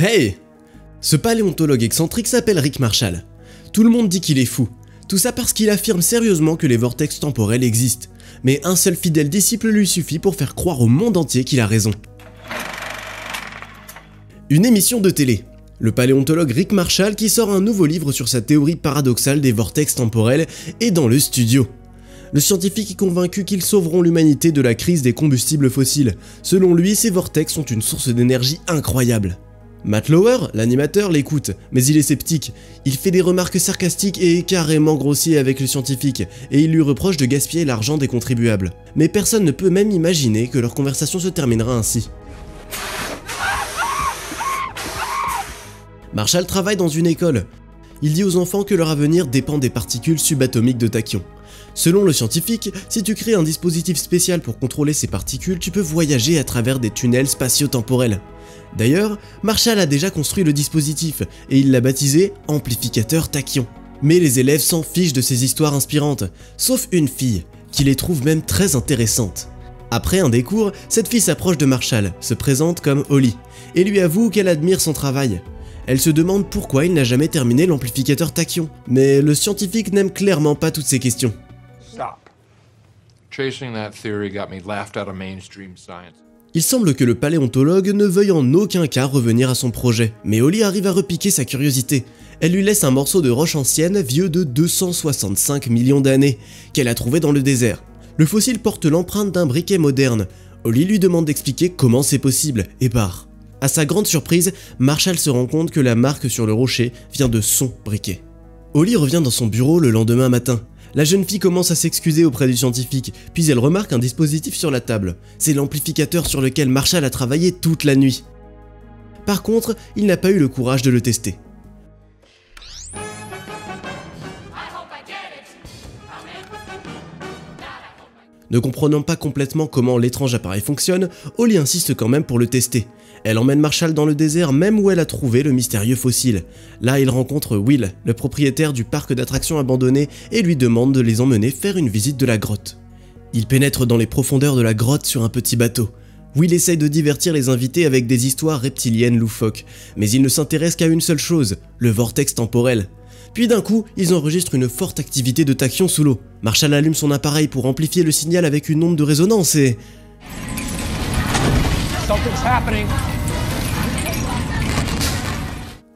Hey! Ce paléontologue excentrique s'appelle Rick Marshall. Tout le monde dit qu'il est fou. Tout ça parce qu'il affirme sérieusement que les vortex temporels existent. Mais un seul fidèle disciple lui suffit pour faire croire au monde entier qu'il a raison. Une émission de télé. Le paléontologue Rick Marshall, qui sort un nouveau livre sur sa théorie paradoxale des vortex temporels, est dans le studio. Le scientifique est convaincu qu'ils sauveront l'humanité de la crise des combustibles fossiles. Selon lui, ces vortex sont une source d'énergie incroyable. Matt Lauer, l'animateur, l'écoute, mais il est sceptique. Il fait des remarques sarcastiques et est carrément grossier avec le scientifique, et il lui reproche de gaspiller l'argent des contribuables. Mais personne ne peut même imaginer que leur conversation se terminera ainsi. Marshall travaille dans une école. Il dit aux enfants que leur avenir dépend des particules subatomiques de tachyon. Selon le scientifique, si tu crées un dispositif spécial pour contrôler ces particules, tu peux voyager à travers des tunnels spatio-temporels. D'ailleurs, Marshall a déjà construit le dispositif et il l'a baptisé « amplificateur tachyon ». Mais les élèves s'en fichent de ces histoires inspirantes, sauf une fille, qui les trouve même très intéressantes. Après un des cours, cette fille s'approche de Marshall, se présente comme Holly, et lui avoue qu'elle admire son travail. Elle se demande pourquoi il n'a jamais terminé l'amplificateur tachyon, mais le scientifique n'aime clairement pas toutes ces questions. Il semble que le paléontologue ne veuille en aucun cas revenir à son projet, mais Holly arrive à repiquer sa curiosité. Elle lui laisse un morceau de roche ancienne vieux de 265 millions d'années, qu'elle a trouvé dans le désert. Le fossile porte l'empreinte d'un briquet moderne. Holly lui demande d'expliquer comment c'est possible, et part. À sa grande surprise, Marshall se rend compte que la marque sur le rocher vient de son briquet. Holly revient dans son bureau le lendemain matin. La jeune fille commence à s'excuser auprès du scientifique, puis elle remarque un dispositif sur la table. C'est l'amplificateur sur lequel Marshall a travaillé toute la nuit. Par contre, il n'a pas eu le courage de le tester. Ne comprenant pas complètement comment l'étrange appareil fonctionne, Holly insiste quand même pour le tester. Elle emmène Marshall dans le désert même où elle a trouvé le mystérieux fossile. Là, il rencontre Will, le propriétaire du parc d'attractions abandonné, et lui demande de les emmener faire une visite de la grotte. Il pénètre dans les profondeurs de la grotte sur un petit bateau. Will essaye de divertir les invités avec des histoires reptiliennes loufoques, mais il ne s'intéresse qu'à une seule chose, le vortex temporel. Puis d'un coup, ils enregistrent une forte activité de tachyon sous l'eau. Marshall allume son appareil pour amplifier le signal avec une onde de résonance et...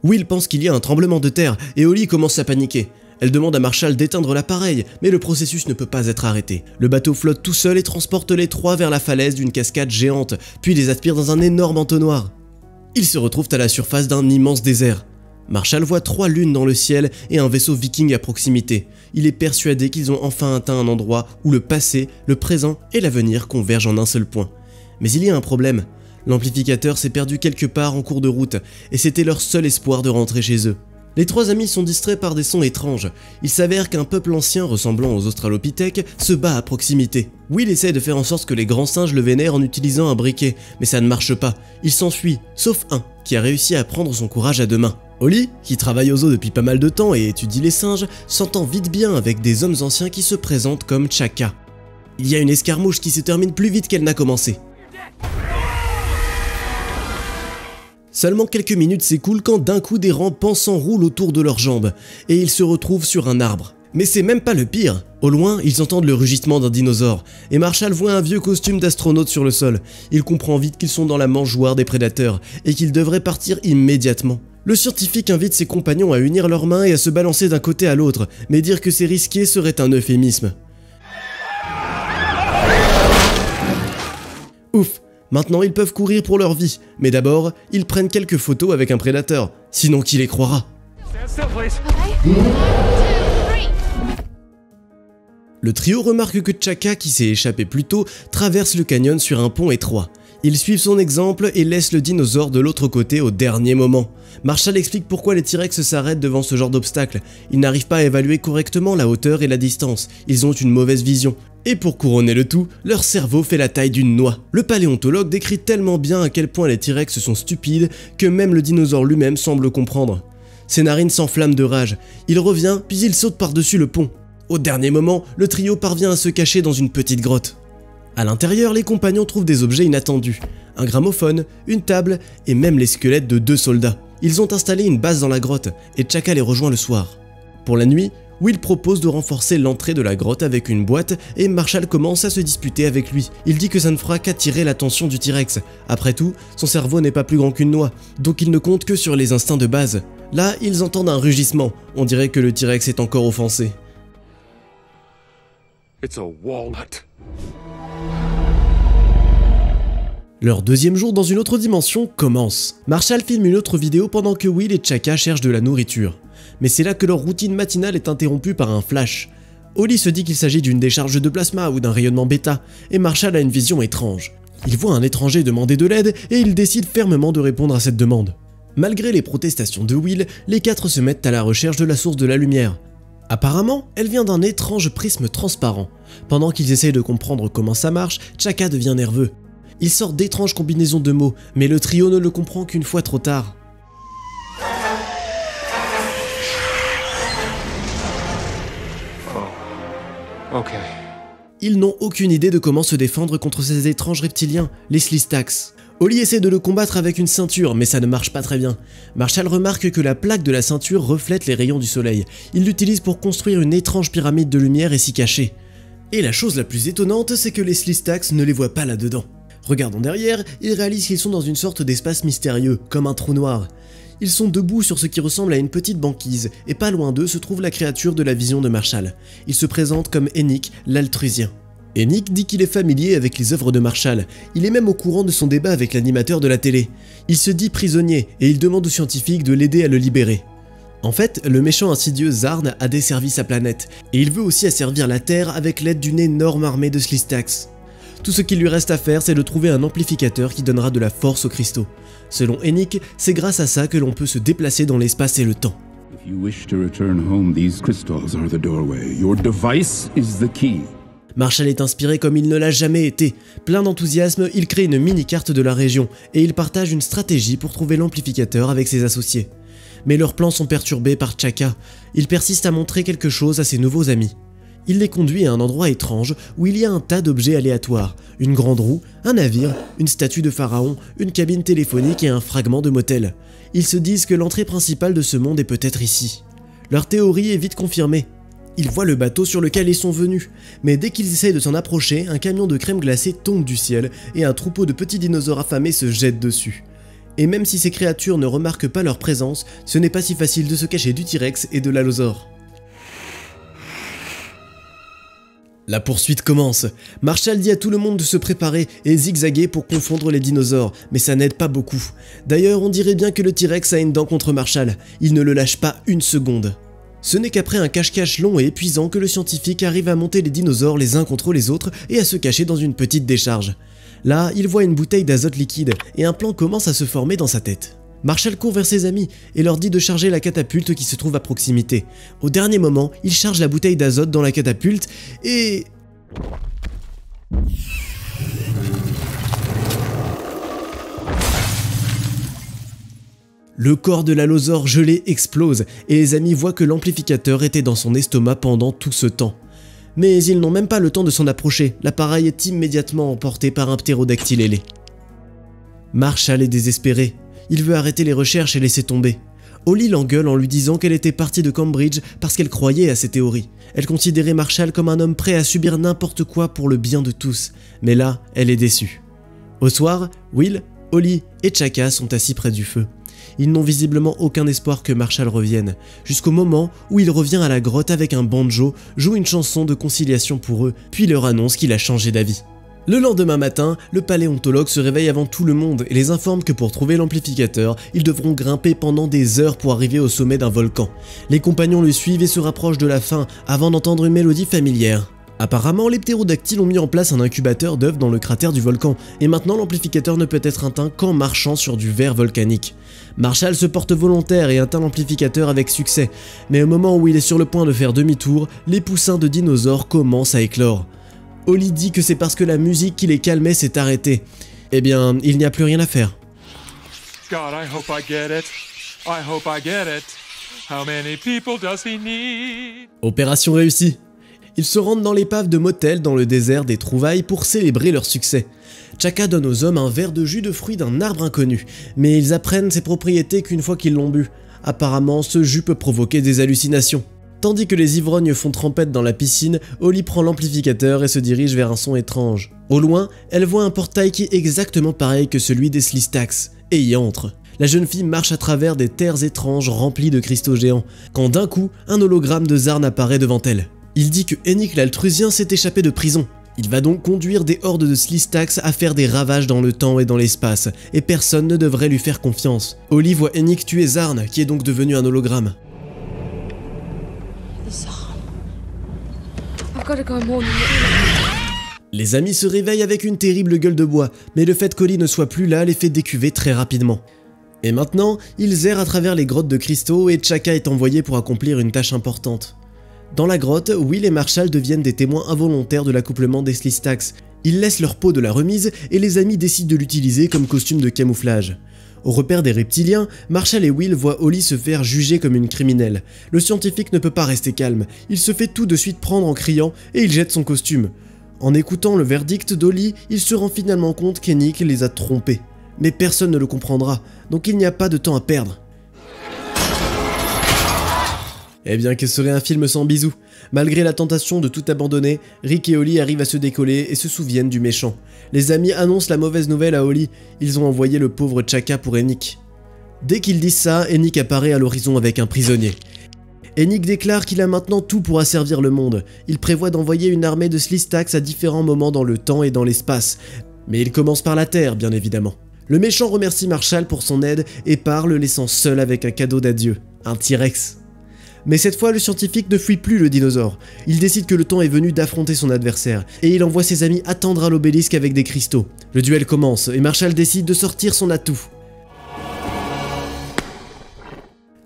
Will pense qu'il y a un tremblement de terre et Holly commence à paniquer. Elle demande à Marshall d'éteindre l'appareil, mais le processus ne peut pas être arrêté. Le bateau flotte tout seul et transporte les trois vers la falaise d'une cascade géante, puis les aspire dans un énorme entonnoir. Ils se retrouvent à la surface d'un immense désert. Marshall voit 3 lunes dans le ciel et un vaisseau viking à proximité. Il est persuadé qu'ils ont enfin atteint un endroit où le passé, le présent et l'avenir convergent en un seul point. Mais il y a un problème. L'amplificateur s'est perdu quelque part en cours de route et c'était leur seul espoir de rentrer chez eux. Les 3 amis sont distraits par des sons étranges. Il s'avère qu'un peuple ancien ressemblant aux australopithèques se bat à proximité. Will essaie de faire en sorte que les grands singes le vénèrent en utilisant un briquet, mais ça ne marche pas. Il s'enfuit, sauf un qui a réussi à prendre son courage à 2 mains. Holly, qui travaille au zoo depuis pas mal de temps et étudie les singes, s'entend vite bien avec des hommes anciens qui se présentent comme Chaka. Il y a une escarmouche qui se termine plus vite qu'elle n'a commencé. Seulement quelques minutes s'écoulent quand d'un coup des rampants s'enroulent autour de leurs jambes, et ils se retrouvent sur un arbre. Mais c'est même pas le pire. Au loin, ils entendent le rugissement d'un dinosaure, et Marshall voit un vieux costume d'astronaute sur le sol. Il comprend vite qu'ils sont dans la mangeoire des prédateurs, et qu'ils devraient partir immédiatement. Le scientifique invite ses compagnons à unir leurs mains et à se balancer d'un côté à l'autre, mais dire que c'est risqué serait un euphémisme. Ouf! Maintenant ils peuvent courir pour leur vie, mais d'abord, ils prennent quelques photos avec un prédateur, sinon qui les croira? Le trio remarque que Chaka, qui s'est échappé plus tôt, traverse le canyon sur un pont étroit. Ils suivent son exemple et laissent le dinosaure de l'autre côté au dernier moment. Marshall explique pourquoi les T-Rex s'arrêtent devant ce genre d'obstacle. Ils n'arrivent pas à évaluer correctement la hauteur et la distance, ils ont une mauvaise vision. Et pour couronner le tout, leur cerveau fait la taille d'une noix. Le paléontologue décrit tellement bien à quel point les T-Rex sont stupides que même le dinosaure lui-même semble comprendre. Ses narines s'enflamment de rage. Il revient, puis il saute par-dessus le pont. Au dernier moment, le trio parvient à se cacher dans une petite grotte. À l'intérieur, les compagnons trouvent des objets inattendus. un gramophone, une table et même les squelettes de 2 soldats. Ils ont installé une base dans la grotte et Chaka les rejoint le soir. Pour la nuit, Will propose de renforcer l'entrée de la grotte avec une boîte et Marshall commence à se disputer avec lui. Il dit que ça ne fera qu'attirer l'attention du T-Rex. Après tout, son cerveau n'est pas plus grand qu'une noix, donc il ne compte que sur les instincts de base. Là, ils entendent un rugissement. On dirait que le T-Rex est encore offensé. It's a walnut. Leur deuxième jour dans une autre dimension commence. Marshall filme une autre vidéo pendant que Will et Chaka cherchent de la nourriture. Mais c'est là que leur routine matinale est interrompue par un flash. Holly se dit qu'il s'agit d'une décharge de plasma ou d'un rayonnement bêta, et Marshall a une vision étrange. Il voit un étranger demander de l'aide et il décide fermement de répondre à cette demande. Malgré les protestations de Will, les 4 se mettent à la recherche de la source de la lumière. Apparemment, elle vient d'un étrange prisme transparent. Pendant qu'ils essayent de comprendre comment ça marche, Chaka devient nerveux. Il sort d'étranges combinaisons de mots, mais le trio ne le comprend qu'une fois trop tard. Ok. Ils n'ont aucune idée de comment se défendre contre ces étranges reptiliens, les Slistax. Holly essaie de le combattre avec une ceinture, mais ça ne marche pas très bien. Marshall remarque que la plaque de la ceinture reflète les rayons du soleil. Il l'utilise pour construire une étrange pyramide de lumière et s'y cacher. Et la chose la plus étonnante, c'est que les Slistax ne les voient pas là-dedans. Regardant derrière, ils réalisent qu'ils sont dans une sorte d'espace mystérieux, comme un trou noir. Ils sont debout sur ce qui ressemble à une petite banquise, et pas loin d'eux se trouve la créature de la vision de Marshall. Il se présente comme Enick, l'altrusien. Enick dit qu'il est familier avec les œuvres de Marshall, il est même au courant de son débat avec l'animateur de la télé. Il se dit prisonnier, et il demande aux scientifiques de l'aider à le libérer. En fait, le méchant insidieux Zarn a desservi sa planète, et il veut aussi asservir la Terre avec l'aide d'une énorme armée de Slistax. Tout ce qu'il lui reste à faire, c'est de trouver un amplificateur qui donnera de la force aux cristaux. Selon Enick, c'est grâce à ça que l'on peut se déplacer dans l'espace et le temps. If you wish to return home, these crystals are the doorway. Your device is the key. Marshall est inspiré comme il ne l'a jamais été. Plein d'enthousiasme, il crée une mini-carte de la région et il partage une stratégie pour trouver l'amplificateur avec ses associés. Mais leurs plans sont perturbés par Chaka. Il persiste à montrer quelque chose à ses nouveaux amis. Il les conduit à un endroit étrange où il y a un tas d'objets aléatoires, une grande roue, un navire, une statue de pharaon, une cabine téléphonique et un fragment de motel. Ils se disent que l'entrée principale de ce monde est peut-être ici. Leur théorie est vite confirmée. Ils voient le bateau sur lequel ils sont venus, mais dès qu'ils essayent de s'en approcher, un camion de crème glacée tombe du ciel et un troupeau de petits dinosaures affamés se jette dessus. Et même si ces créatures ne remarquent pas leur présence, ce n'est pas si facile de se cacher du T-Rex et de l'allosaure. La poursuite commence. Marshall dit à tout le monde de se préparer et zigzaguer pour confondre les dinosaures, mais ça n'aide pas beaucoup. D'ailleurs, on dirait bien que le T-Rex a une dent contre Marshall. Il ne le lâche pas une seconde. Ce n'est qu'après un cache-cache long et épuisant que le scientifique arrive à monter les dinosaures les uns contre les autres et à se cacher dans une petite décharge. Là, il voit une bouteille d'azote liquide et un plan commence à se former dans sa tête. Marshall court vers ses amis et leur dit de charger la catapulte qui se trouve à proximité. Au dernier moment, il charge la bouteille d'azote dans la catapulte et... Le corps de l'allosaure gelé explose et les amis voient que l'amplificateur était dans son estomac pendant tout ce temps. Mais ils n'ont même pas le temps de s'en approcher, l'appareil est immédiatement emporté par un ptérodactyle ailé. Marshall est désespéré. Il veut arrêter les recherches et laisser tomber. Holly l'engueule en lui disant qu'elle était partie de Cambridge parce qu'elle croyait à ses théories. Elle considérait Marshall comme un homme prêt à subir n'importe quoi pour le bien de tous. Mais là, elle est déçue. Au soir, Will, Holly et Chaka sont assis près du feu. Ils n'ont visiblement aucun espoir que Marshall revienne, jusqu'au moment où il revient à la grotte avec un banjo, joue une chanson de conciliation pour eux, puis leur annonce qu'il a changé d'avis. Le lendemain matin, le paléontologue se réveille avant tout le monde et les informe que pour trouver l'amplificateur, ils devront grimper pendant des heures pour arriver au sommet d'un volcan. Les compagnons le suivent et se rapprochent de la fin avant d'entendre une mélodie familière. Apparemment, les ptérodactyles ont mis en place un incubateur d'œufs dans le cratère du volcan, et maintenant l'amplificateur ne peut être atteint qu'en marchant sur du verre volcanique. Marshall se porte volontaire et atteint l'amplificateur avec succès, mais au moment où il est sur le point de faire demi-tour, les poussins de dinosaures commencent à éclore. Holly dit que c'est parce que la musique qui les calmait s'est arrêtée. Eh bien, il n'y a plus rien à faire. God, I hope I get it. I hope I get it. How many people does he need? Opération réussie. Ils se rendent dans l'épave de motel dans le désert des trouvailles pour célébrer leur succès. Chaka donne aux hommes un verre de jus de fruits d'un arbre inconnu, mais ils apprennent ses propriétés qu'une fois qu'ils l'ont bu. Apparemment, ce jus peut provoquer des hallucinations. Tandis que les ivrognes font trempette dans la piscine, Holly prend l'amplificateur et se dirige vers un son étrange. Au loin, elle voit un portail qui est exactement pareil que celui des Slistax, et y entre. La jeune fille marche à travers des terres étranges remplies de cristaux géants, quand d'un coup, un hologramme de Zarn apparaît devant elle. Il dit que Hennick l'Altrusien s'est échappé de prison. Il va donc conduire des hordes de Slistax à faire des ravages dans le temps et dans l'espace, et personne ne devrait lui faire confiance. Holly voit Hennick tuer Zarn, qui est donc devenu un hologramme. Les amis se réveillent avec une terrible gueule de bois, mais le fait qu'Holly ne soit plus là les fait décuver très rapidement. Et maintenant, ils errent à travers les grottes de cristaux et Chaka est envoyé pour accomplir une tâche importante. Dans la grotte, Will et Marshall deviennent des témoins involontaires de l'accouplement des Slistax. Ils laissent leur peau de la remise et les amis décident de l'utiliser comme costume de camouflage. Au repère des reptiliens, Marshall et Will voient Holly se faire juger comme une criminelle. Le scientifique ne peut pas rester calme, il se fait tout de suite prendre en criant et il jette son costume. En écoutant le verdict d'Holly, il se rend finalement compte qu'Hennick les a trompés. Mais personne ne le comprendra, donc il n'y a pas de temps à perdre. Eh bien, que serait un film sans bisous? Malgré la tentation de tout abandonner, Rick et Holly arrivent à se décoller et se souviennent du méchant. Les amis annoncent la mauvaise nouvelle à Holly, ils ont envoyé le pauvre Chaka pour Hennick. Dès qu'ils disent ça, Hennick apparaît à l'horizon avec un prisonnier. Hennick déclare qu'il a maintenant tout pour asservir le monde. Il prévoit d'envoyer une armée de Slistax à différents moments dans le temps et dans l'espace. Mais il commence par la Terre, bien évidemment. Le méchant remercie Marshall pour son aide et part le laissant seul avec un cadeau d'adieu, un T-Rex. Mais cette fois, le scientifique ne fuit plus le dinosaure. Il décide que le temps est venu d'affronter son adversaire, et il envoie ses amis attendre à l'obélisque avec des cristaux. Le duel commence, et Marshall décide de sortir son atout.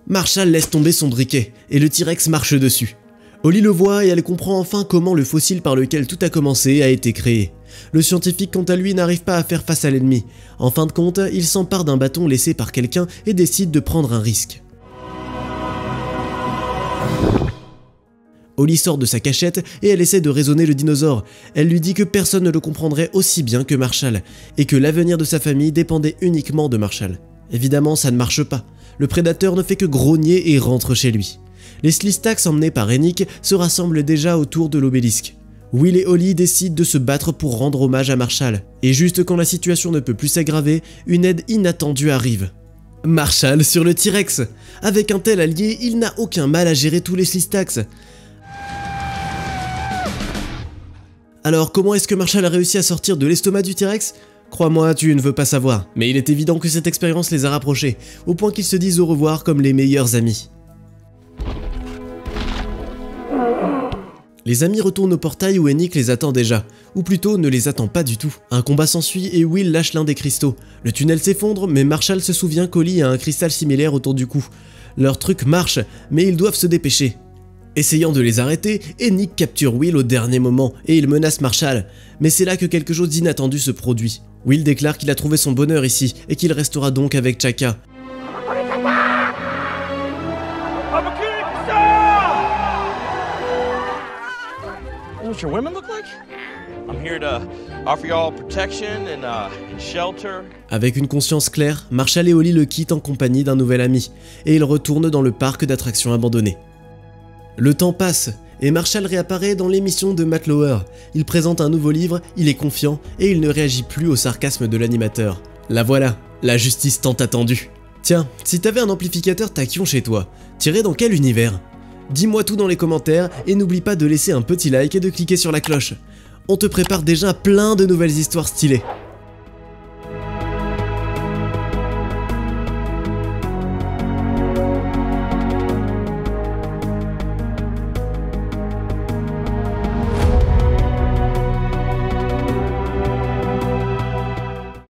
Marshall laisse tomber son briquet, et le T-Rex marche dessus. Holly le voit et elle comprend enfin comment le fossile par lequel tout a commencé a été créé. Le scientifique quant à lui n'arrive pas à faire face à l'ennemi. En fin de compte, il s'empare d'un bâton laissé par quelqu'un et décide de prendre un risque. Holly sort de sa cachette et elle essaie de raisonner le dinosaure. Elle lui dit que personne ne le comprendrait aussi bien que Marshall, et que l'avenir de sa famille dépendait uniquement de Marshall. Évidemment, ça ne marche pas. Le prédateur ne fait que grogner et rentre chez lui. Les Slistax emmenés par Hennick se rassemblent déjà autour de l'obélisque. Will et Holly décident de se battre pour rendre hommage à Marshall. Et juste quand la situation ne peut plus s'aggraver, une aide inattendue arrive. Marshall sur le T-Rex. Avec un tel allié, il n'a aucun mal à gérer tous les Slistax. Alors comment est-ce que Marshall a réussi à sortir de l'estomac du T-Rex? Crois-moi, tu ne veux pas savoir, mais il est évident que cette expérience les a rapprochés, au point qu'ils se disent au revoir comme les meilleurs amis. Les amis retournent au portail où Hennick les attend déjà, ou plutôt ne les attend pas du tout. Un combat s'ensuit et Will lâche l'un des cristaux. Le tunnel s'effondre, mais Marshall se souvient qu'Holly a un cristal similaire autour du cou. Leur truc marche, mais ils doivent se dépêcher. Essayant de les arrêter, Hennick capture Will au dernier moment et il menace Marshall. Mais c'est là que quelque chose d'inattendu se produit. Will déclare qu'il a trouvé son bonheur ici et qu'il restera donc avec Chaka. What your women look like? I'm here to offer y'all protection and shelter. Avec une conscience claire, Marshall et Holly le quittent en compagnie d'un nouvel ami et ils retournent dans le parc d'attractions abandonné. Le temps passe et Marshall réapparaît dans l'émission de Matt Lauer. Il présente un nouveau livre, il est confiant et il ne réagit plus au sarcasme de l'animateur. La voilà, la justice tant attendue. Tiens, si t'avais un amplificateur tachyon chez toi, t'irais dans quel univers? Dis-moi tout dans les commentaires et n'oublie pas de laisser un petit like et de cliquer sur la cloche. On te prépare déjà plein de nouvelles histoires stylées.